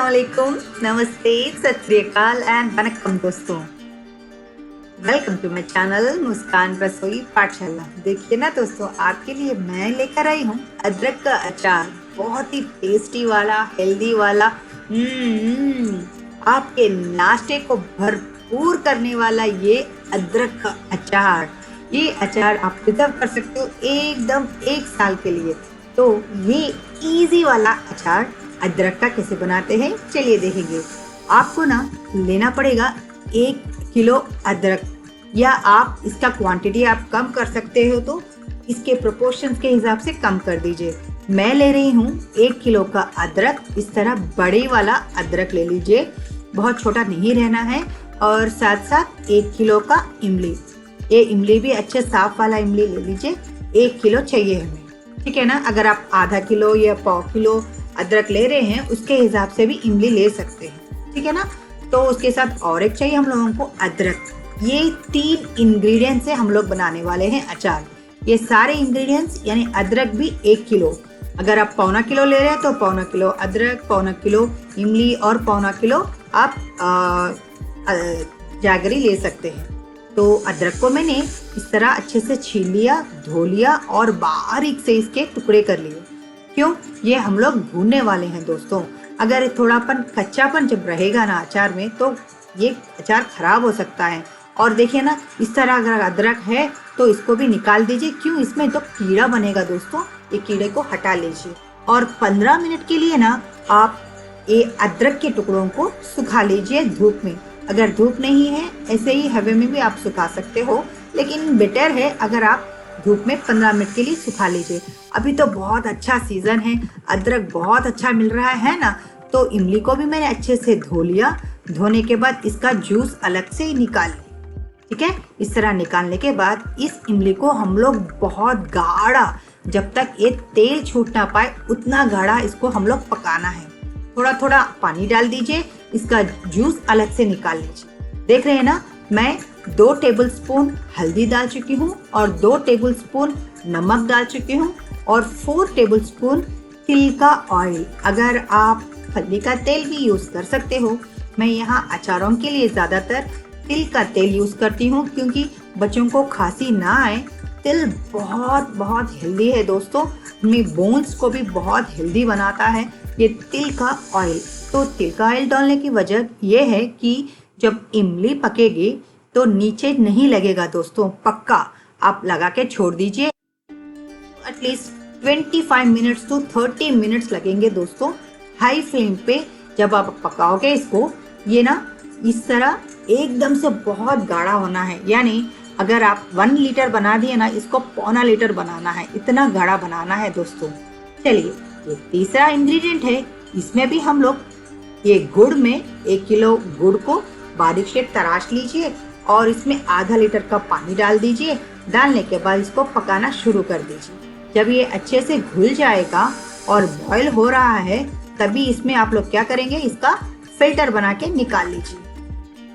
अस्सलामुअलैकुम, नमस्ते, सत श्री अकाल एंड वनक्कम दोस्तों। वेलकम टू माय चैनल मुस्कान रसोई पाठशाला। देखिए ना दोस्तों, आपके लिए मैं लेकर आई हूँ अदरक का अचार। बहुत ही टेस्टी वाला, हेल्दी वाला, आपके नाश्ते को भरपूर करने वाला ये अदरक का अचार। ये अचार आप प्रिजर्व कर सकते हो एकदम 1 साल के लिए। तो ये इजी वाला अचार अदरक का कैसे बनाते हैं चलिए देखेंगे। आपको ना लेना पड़ेगा 1 किलो अदरक, या आप इसका क्वांटिटी आप कम कर सकते हो तो इसके प्रोपोर्शंस के हिसाब से कम कर दीजिए। मैं ले रही हूँ 1 किलो का अदरक। इस तरह बड़े वाला अदरक ले लीजिए, बहुत छोटा नहीं रहना है। और साथ साथ 1 किलो का इमली, ये इमली भी अच्छे साफ वाला इमली ले लीजिए। 1 किलो चाहिए हमें, ठीक है ना। अगर आप आधा किलो या पाव किलो अदरक ले रहे हैं उसके हिसाब से भी इमली ले सकते हैं, ठीक है ना। तो उसके साथ और एक चाहिए हम लोगों को अदरक। ये 3 इंग्रेडिएंट्स से हम लोग बनाने वाले हैं अचार। ये सारे इंग्रेडिएंट्स यानी अदरक भी 1 किलो। अगर आप पौना किलो ले रहे हैं तो पौना किलो अदरक, पौना किलो इमली और पौना किलो आप जागरी ले सकते हैं। तो अदरक को मैंने इस तरह अच्छे से छील लिया, धो लिया और बारीक से इसके टुकड़े कर लिए। क्यों? ये हम लोग भूनने वाले हैं दोस्तों। अगर थोड़ापन कच्चापन जब रहेगा ना अचार में तो ये अचार खराब हो सकता है। और देखिए ना, इस तरह अगर अदरक है तो इसको भी निकाल दीजिए। क्यों? इसमें तो कीड़ा बनेगा दोस्तों, ये कीड़े को हटा लीजिए। और 15 मिनट के लिए ना आप ये अदरक के टुकड़ों को सुखा लीजिए धूप में। अगर धूप नहीं है, ऐसे ही हवा में भी आप सुखा सकते हो, लेकिन बेटर है अगर आप धूप में 15 मिनट के लिए सुखा लीजिए। अभी तो बहुत अच्छा सीजन है, अदरक बहुत अच्छा मिल रहा है ना। तो इमली को भी मैंने अच्छे से धो लिया। धोने के बाद इसका जूस अलग से निकाल लिया, ठीक है। इस तरह निकालने के बाद इस इमली को हम लोग बहुत गाढ़ा, जब तक ये तेल छूट ना पाए उतना गाढ़ा इसको हम लोग पकाना है। थोड़ा थोड़ा पानी डाल दीजिए, इसका जूस अलग से निकाल लीजिए। देख रहे हैं ना, मैं 2 टेबलस्पून हल्दी डाल चुकी हूँ और 2 टेबलस्पून नमक डाल चुकी हूँ और 4 टेबलस्पून तिल का ऑयल। अगर आप फली का तेल भी यूज़ कर सकते हो। मैं यहाँ अचारों के लिए ज़्यादातर तिल का तेल यूज़ करती हूँ क्योंकि बच्चों को खांसी ना आए। तिल बहुत बहुत हेल्दी है दोस्तों, हमें बोन्स को भी बहुत हेल्दी बनाता है ये तिल का ऑयल। तो तिल का ऑयल डालने की वजह यह है कि जब इमली पकेगी तो नीचे नहीं लगेगा दोस्तों, पक्का आप लगा के छोड़ दीजिए। एटलीस्ट 25 मिनट्स टू 30 मिनट्स लगेंगे दोस्तों, हाई फ्लेम पे जब आप पकाओगे इसको। ये ना इस तरह एकदम से बहुत गाढ़ा होना है, यानी अगर आप 1 लीटर बना दिए ना, इसको पौना लीटर बनाना है, इतना गाढ़ा बनाना है दोस्तों। चलिए, ये तीसरा इंग्रेडिएंट है। इसमें भी हम लोग ये गुड़ में 1 किलो गुड़ को बारीक से तराश लीजिए और इसमें आधा लीटर का पानी डाल दीजिए। डालने के बाद इसको पकाना शुरू कर दीजिए। जब ये अच्छे से घुल जाएगा और बॉईल हो रहा है, तभी इसमें आप लोग क्या करेंगे, इसका फिल्टर बना के निकाल लीजिए।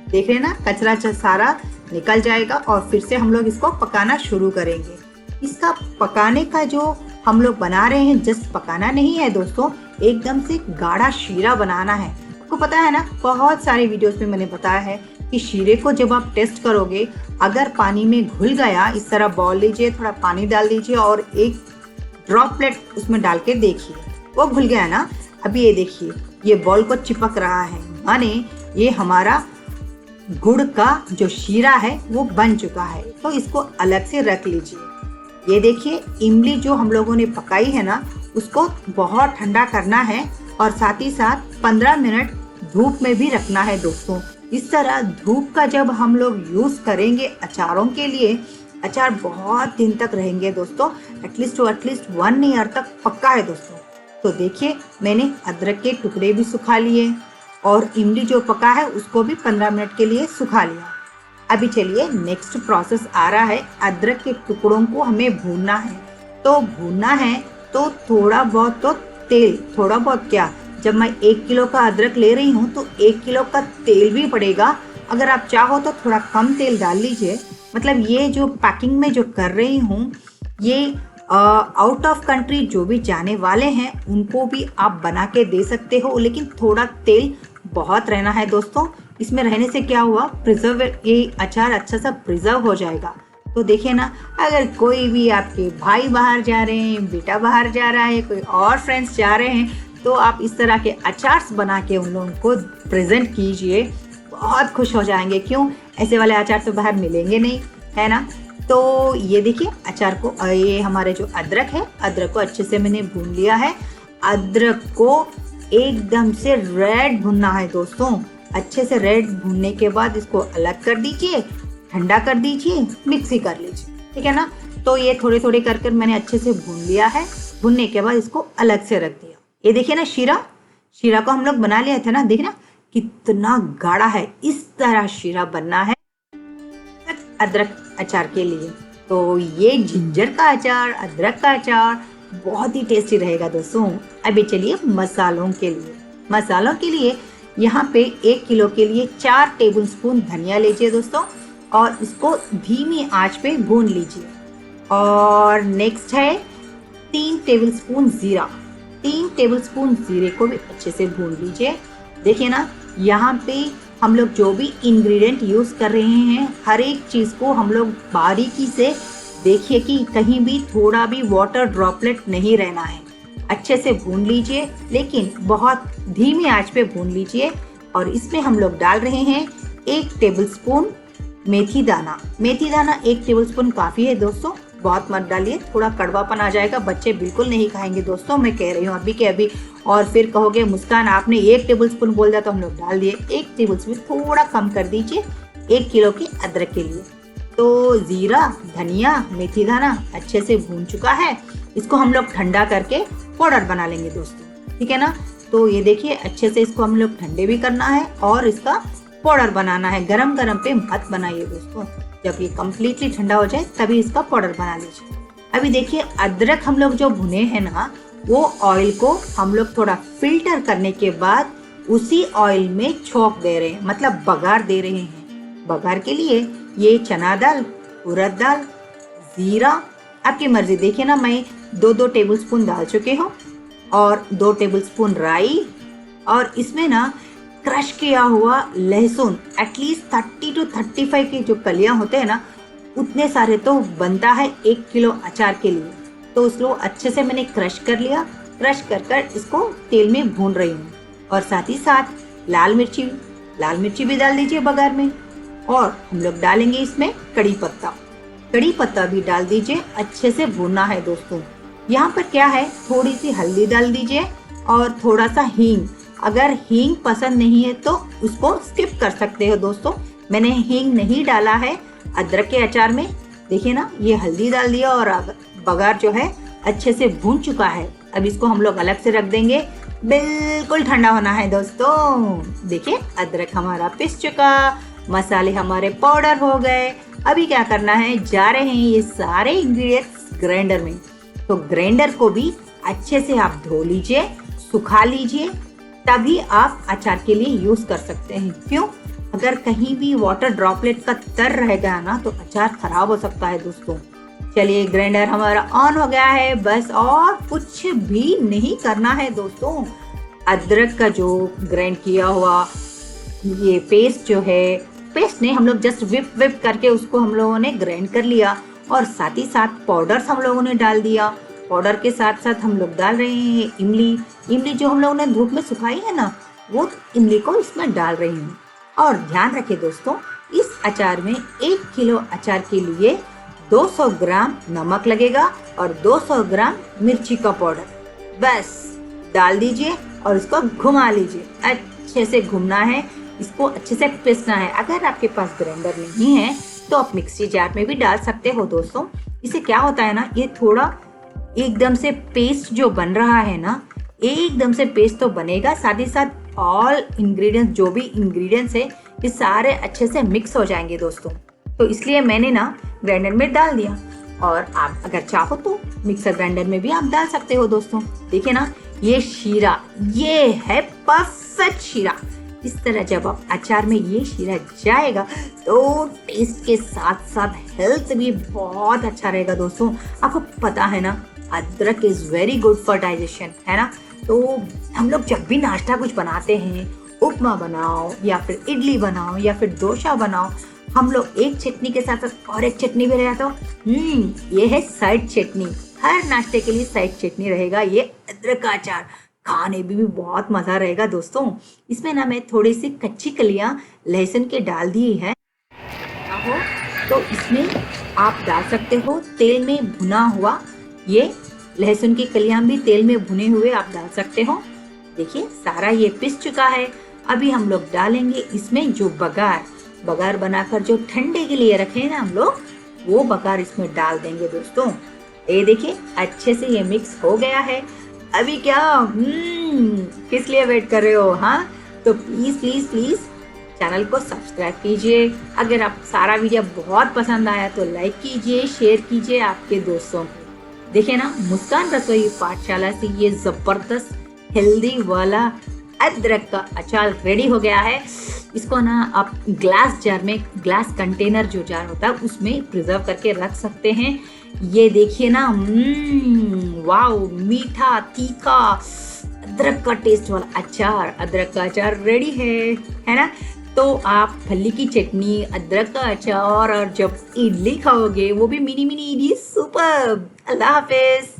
देख रहे हैं ना, कचरा सारा निकल जाएगा और फिर से हम लोग इसको पकाना शुरू करेंगे। इसका पकाने का जो हम लोग बना रहे हैं, जस्ट पकाना नहीं है दोस्तों, एकदम से गाढ़ा शीरा बनाना है। आपको पता है ना, बहुत सारे वीडियोस में मैंने बताया है कि शीरे को जब आप टेस्ट करोगे, अगर पानी में घुल गया, इस तरह बॉल लीजिए, थोड़ा पानी डाल दीजिए और एक ड्रॉपलेट उसमें डाल के देखिए, वो घुल गया ना। अभी ये देखिए, ये बॉल को चिपक रहा है, माने ये हमारा गुड़ का जो शीरा है वो बन चुका है। तो इसको अलग से रख लीजिए। ये देखिए, इमली जो हम लोगों ने पकाई है ना, उसको बहुत ठंडा करना है और साथ ही साथ 15 मिनट धूप में भी रखना है दोस्तों। इस तरह धूप का जब हम लोग यूज़ करेंगे अचारों के लिए, अचार बहुत दिन तक रहेंगे दोस्तों, एटलीस्ट 1 ईयर तक पक्का है दोस्तों। तो देखिए, मैंने अदरक के टुकड़े भी सुखा लिए और इमली जो पका है उसको भी 15 मिनट के लिए सुखा लिया। अभी चलिए, नेक्स्ट प्रोसेस आ रहा है। अदरक के टुकड़ों को हमें भूनना है। तो भूनना है तो थोड़ा बहुत तो तेल, थोड़ा बहुत क्या, जब मैं 1 किलो का अदरक ले रही हूँ तो 1 किलो का तेल भी पड़ेगा। अगर आप चाहो तो थोड़ा कम तेल डाल लीजिए। मतलब ये जो पैकिंग में जो कर रही हूँ, ये आउट ऑफ कंट्री जो भी जाने वाले हैं उनको भी आप बना के दे सकते हो, लेकिन थोड़ा तेल बहुत रहना है दोस्तों। इसमें रहने से क्या हुआ, प्रिजर्व, ये अचार अच्छा सा प्रिजर्व हो जाएगा। तो देखिए ना, अगर कोई भी आपके भाई बाहर जा रहे हैं, बेटा बाहर जा रहा है, कोई और फ्रेंड्स जा रहे हैं, तो आप इस तरह के अचार्स बना के उन लोगों को प्रेजेंट कीजिए, बहुत खुश हो जाएंगे। क्यों, ऐसे वाले अचार तो बाहर मिलेंगे नहीं, है ना। तो ये देखिए अचार को, ये हमारे जो अदरक है, अदरक को अच्छे से मैंने भून लिया है। अदरक को एकदम से रेड भुनना है दोस्तों। अच्छे से रेड भूनने के बाद इसको अलग कर दीजिए, ठंडा कर दीजिए, मिक्सी कर लीजिए, ठीक है ना। तो ये थोड़े थोड़े कर कर मैंने अच्छे से भून लिया है। भूनने के बाद इसको अलग से रख दिया। ये देखिए ना, शीरा को हम लोग बना लिया था ना, देखिए ना कितना गाढ़ा है। इस तरह शीरा बनना है अदरक अचार के लिए। तो ये जिंजर का अचार, अदरक का अचार बहुत ही टेस्टी रहेगा दोस्तों। अभी चलिए मसालों के लिए यहाँ पे 1 किलो के लिए 4 टेबलस्पून धनिया लीजिए दोस्तों, और इसको धीमी आंच पे भून लीजिए। और नेक्स्ट है 3 टेबलस्पून जीरा। 3 टेबलस्पून जीरे को भी अच्छे से भून लीजिए। देखिए ना, यहाँ पे हम लोग जो भी इंग्रेडिएंट यूज कर रहे हैं, हर एक चीज को हम लोग बारीकी से देखिए कि कहीं भी थोड़ा भी वाटर ड्रॉपलेट नहीं रहना है। अच्छे से भून लीजिए, लेकिन बहुत धीमी आंच पे भून लीजिए। और इसमें हम लोग डाल रहे हैं 1 टेबलस्पून मेथी दाना। 1 टेबलस्पून काफी है दोस्तों, बहुत मत डालिए, थोड़ा कड़वापन आ जाएगा, बच्चे बिल्कुल नहीं खाएंगे दोस्तों, मैं कह रही हूँ अभी के अभी। और फिर कहोगे मुस्कान आपने 1 टेबलस्पून बोल दिया तो हम लोग डाल दिए। 1 टेबलस्पून थोड़ा कम कर दीजिए 1 किलो के अदरक के लिए। तो जीरा, धनिया, मेथी दाना अच्छे से भून चुका है। इसको हम लोग ठंडा करके पाउडर बना लेंगे दोस्तों, ठीक है ना। तो ये देखिए अच्छे से इसको हम लोग ठंडे भी करना है और इसका पाउडर बनाना है। गरम गरम पे मत बनाइए दोस्तों, जब ये कम्प्लीटली ठंडा हो जाए तभी इसका पाउडर बना लीजिए। अभी देखिए अदरक हम लोग जो भुने हैं ना, वो ऑयल को हम लोग थोड़ा फिल्टर करने के बाद उसी ऑयल में छोंक दे रहे हैं, मतलब बघार दे रहे हैं। बघार के लिए ये चना दाल, उड़द दाल, जीरा, आपकी मर्जी। देखिए ना, मैं 2-2 टेबलस्पून डाल चुके हूँ और 2 टेबलस्पून राई, और इसमें ना क्रश किया हुआ लहसुन, एटलीस्ट 30 to 35 की जो कलियां होते हैं ना, उतने सारे तो बनता है 1 किलो अचार के लिए। तो उसको अच्छे से मैंने क्रश कर लिया। क्रश कर इसको तेल में भून रही हूँ। और साथ ही साथ लाल मिर्ची भी डाल दीजिए बघार में। और हम लोग डालेंगे इसमें कड़ी पत्ता भी डाल दीजिए। अच्छे से भूनना है दोस्तों। यहाँ पर क्या है, थोड़ी सी हल्दी डाल दीजिए और थोड़ा सा हींग। अगर हींग पसंद नहीं है तो उसको स्किप कर सकते हो दोस्तों। मैंने हींग नहीं डाला है अदरक के अचार में। देखिए ना, ये हल्दी डाल दिया और बघार जो है अच्छे से भून चुका है। अब इसको हम लोग अलग से रख देंगे, बिल्कुल ठंडा होना है दोस्तों। देखिए अदरक हमारा पिस चुका, मसाले हमारे पाउडर हो गए। अभी क्या करना है, जा रहे हैं ये सारे इंग्रेडिएंट्स ग्राइंडर में। तो ग्राइंडर को भी अच्छे से आप धो लीजिए, सुखा लीजिए, तभी आप अचार के लिए यूज कर सकते हैं। क्यों, अगर कहीं भी वाटर ड्रॉपलेट का तर रह गया ना तो अचार खराब हो सकता है दोस्तों। चलिए ग्राइंडर हमारा ऑन हो गया है, बस और कुछ भी नहीं करना है दोस्तों। अदरक का जो ग्राइंड किया हुआ ये पेस्ट जो है, पेस्ट नहीं, हम लोग जस्ट विप करके उसको हम लोगों ने ग्राइंड कर लिया। और साथ ही साथ पाउडर्स हम लोगों ने डाल दिया। पाउडर के साथ साथ हम लोग डाल रहे हैं इमली जो हम लोगों ने धूप में सुखाई है ना, वो इमली को इसमें डाल रही हूँ। और ध्यान रखें दोस्तों, इस अचार में 1 किलो अचार के लिए 200 ग्राम नमक लगेगा और 200 ग्राम मिर्ची का पाउडर बस डाल दीजिए और इसको घुमा लीजिए। अच्छे से घुमना है, इसको अच्छे से पीसना है। अगर आपके पास ग्राइंडर नहीं है तो आप मिक्सी जार में भी डाल सकते हो दोस्तों। इससे क्या होता है ना, ये थोड़ा एकदम से पेस्ट जो बन रहा है ना, एकदम से पेस्ट तो बनेगा, साथ ही साथ ऑल इंग्रेडिएंट्स, जो भी इंग्रेडिएंट्स है, ये सारे अच्छे से मिक्स हो जाएंगे दोस्तों। तो इसलिए मैंने ना ग्राइंडर में डाल दिया। और आप अगर चाहो तो मिक्सर ग्राइंडर में भी आप डाल सकते हो दोस्तों। देखिए ना, ये शीरा, ये है परफेक्ट शीरा। इस तरह जब आप अचार में ये शीरा जाएगा तो टेस्ट के साथ साथ हेल्थ भी बहुत अच्छा रहेगा दोस्तों। आपको पता है ना, अदरक is very good for digestion, है ना। तो हम लोग जब भी नाश्ता कुछ बनाते हैं, उपमा बनाओ या फिर इडली बनाओ या फिर डोसा बनाओ, हम लोग एक चटनी के साथ साथ और एक चटनी भी रहेगा। तो ये है साइड चटनी। हर नाश्ते के लिए साइड चटनी रहेगा ये अदरक का अचार। खाने भी बहुत मज़ा रहेगा दोस्तों। इसमें ना मैं थोड़ी सी कच्ची कलियां लहसुन के डाल दी है हो, तो इसमें आप डाल सकते हो तेल में भुना हुआ ये लहसुन की कलियां भी तेल में भुने हुए आप डाल सकते हो। देखिए सारा ये पिस चुका है। अभी हम लोग डालेंगे इसमें जो बघार बनाकर जो ठंडे के लिए रखे हैं ना हम लोग, वो बघार इसमें डाल देंगे दोस्तों। ये देखिए अच्छे से ये मिक्स हो गया है। अभी क्या किस लिए वेट कर रहे हो? हाँ, तो प्लीज प्लीज प्लीज चैनल को सब्सक्राइब कीजिए। अगर आप सारा वीडियो बहुत पसंद आया तो लाइक कीजिए, शेयर कीजिए आपके दोस्तों को। देखिए ना, मुस्कान रसोई पाठशाला से ये जबरदस्त हेल्दी वाला अदरक का अचार रेडी हो गया है। इसको ना आप ग्लास जार में, ग्लास कंटेनर जो जार होता है उसमें प्रिजर्व करके रख सकते हैं। ये देखिए ना, वाओ, मीठा तीखा अदरक का टेस्ट वाला अचार, अदरक का अचार रेडी है ना। तो आप फली की चटनी, अदरक का अचार और जब इडली खाओगे, वो भी मिनी मिनी इडली, सुपर। अल्लाह हाफिज।